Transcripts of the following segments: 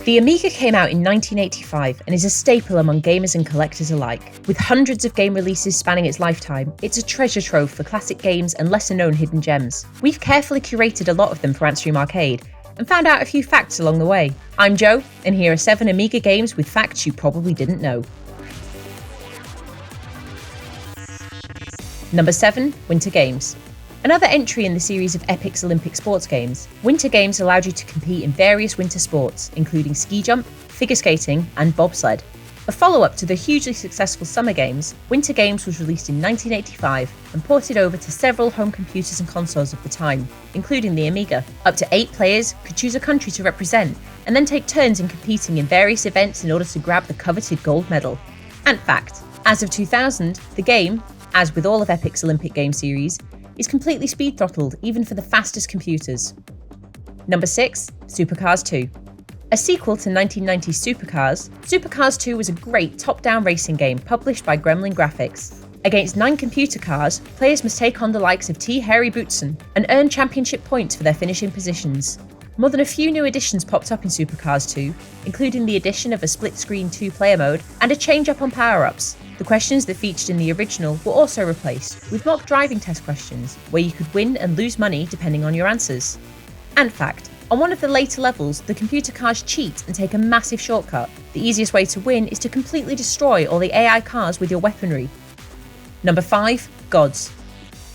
The Amiga came out in 1985 and is a staple among gamers and collectors alike. With hundreds of game releases spanning its lifetime, it's a treasure trove for classic games and lesser-known hidden gems. We've carefully curated a lot of them for Antstream Arcade, and found out a few facts along the way. I'm Joe, and here are 7 Amiga games with facts you probably didn't know. Number 7, Winter Games. Another entry in the series of Epic's Olympic sports games, Winter Games allowed you to compete in various winter sports, including ski jump, figure skating, and bobsled. A follow-up to the hugely successful Summer Games, Winter Games was released in 1985 and ported over to several home computers and consoles of the time, including the Amiga. Up to 8 players could choose a country to represent, and then take turns in competing in various events in order to grab the coveted gold medal. And fact, as of 2000, the game, as with all of Epic's Olympic game series, is completely speed throttled even for the fastest computers. Number 6, Supercars 2. A sequel to 1990's Supercars, Supercars 2 was a great top-down racing game published by Gremlin Graphics. Against 9 computer cars, players must take on the likes of T. Harry Bootson and earn championship points for their finishing positions. More than a few new additions popped up in Supercars 2, including the addition of a split-screen 2-player mode and a change-up on power-ups. The questions that featured in the original were also replaced, with mock driving test questions, where you could win and lose money depending on your answers. And fact, on one of the later levels, the computer cars cheat and take a massive shortcut. The easiest way to win is to completely destroy all the AI cars with your weaponry. Number 5, Gods.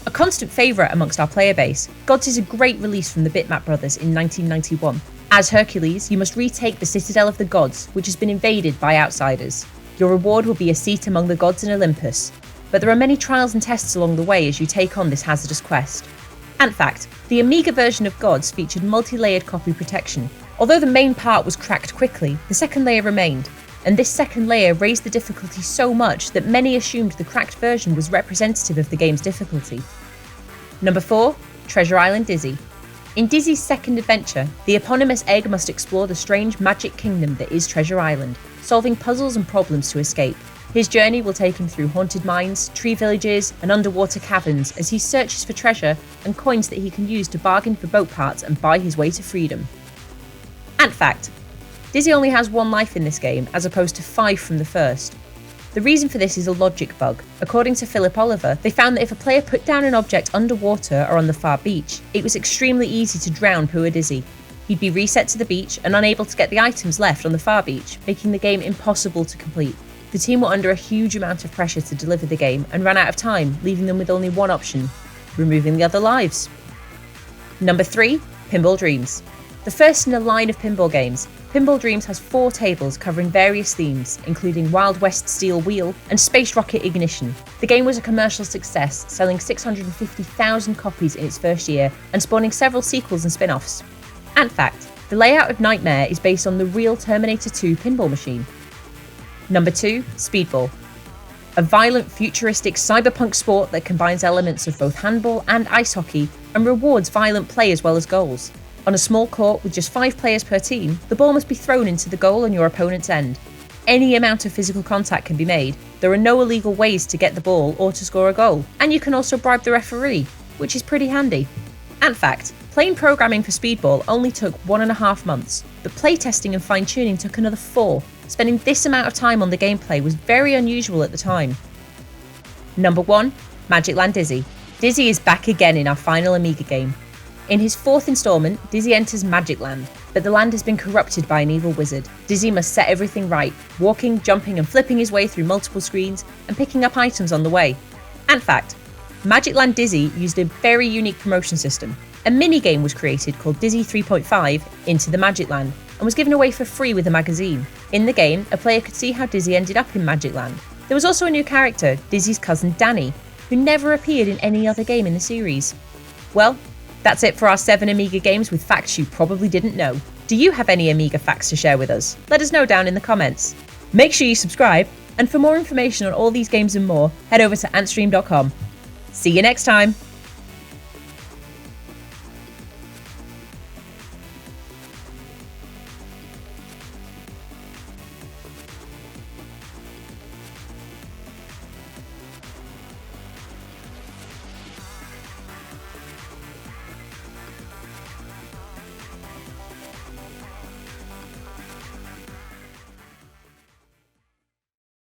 A constant favourite amongst our player base, Gods is a great release from the Bitmap brothers in 1991. As Hercules, you must retake the Citadel of the Gods, which has been invaded by outsiders. Your reward will be a seat among the gods in Olympus, but there are many trials and tests along the way as you take on this hazardous quest. And fact, the Amiga version of Gods featured multi-layered copy protection. Although the main part was cracked quickly, the second layer remained, and this second layer raised the difficulty so much that many assumed the cracked version was representative of the game's difficulty. Number 4, Treasure Island Dizzy. In Dizzy's second adventure, the eponymous egg must explore the strange magic kingdom that is Treasure Island, solving puzzles and problems to escape. His journey will take him through haunted mines, tree villages, and underwater caverns as he searches for treasure and coins that he can use to bargain for boat parts and buy his way to freedom. And fact, Dizzy only has 1 life in this game as opposed to 5 from the first. The reason for this is a logic bug. According to Philip Oliver, they found that if a player put down an object underwater or on the far beach, it was extremely easy to drown poor Dizzy. He'd be reset to the beach and unable to get the items left on the far beach, making the game impossible to complete. The team were under a huge amount of pressure to deliver the game and ran out of time, leaving them with only one option: removing the other lives. Number 3, Pinball Dreams. The first in a line of pinball games, Pinball Dreams has 4 tables covering various themes, including Wild West Steel Wheel and Space Rocket Ignition. The game was a commercial success, selling 650,000 copies in its first year and spawning several sequels and spin-offs. And fact, the layout of Nightmare is based on the real Terminator 2 pinball machine. Number 2, Speedball. A violent, futuristic cyberpunk sport that combines elements of both handball and ice hockey and rewards violent play as well as goals. On a small court with just 5 players per team, the ball must be thrown into the goal on your opponent's end. Any amount of physical contact can be made, there are no illegal ways to get the ball or to score a goal, and you can also bribe the referee, which is pretty handy. And fact, plain programming for Speedball only took 1.5 months, but playtesting and fine-tuning took another 4. Spending this amount of time on the gameplay was very unusual at the time. Number 1, Magicland Dizzy. Dizzy is back again in our final Amiga game. In his 4th installment, Dizzy enters Magicland, but the land has been corrupted by an evil wizard. Dizzy must set everything right, walking, jumping and flipping his way through multiple screens and picking up items on the way. And fact, Magicland Dizzy used a very unique promotion system. A mini-game was created called Dizzy 3.5 Into the Magicland and was given away for free with a magazine. In the game, a player could see how Dizzy ended up in Magicland. There was also a new character, Dizzy's cousin Danny, who never appeared in any other game in the series. Well, that's it for our 7 Amiga games with facts you probably didn't know. Do you have any Amiga facts to share with us? Let us know down in the comments. Make sure you subscribe, and for more information on all these games and more, head over to antstream.com. See you next time!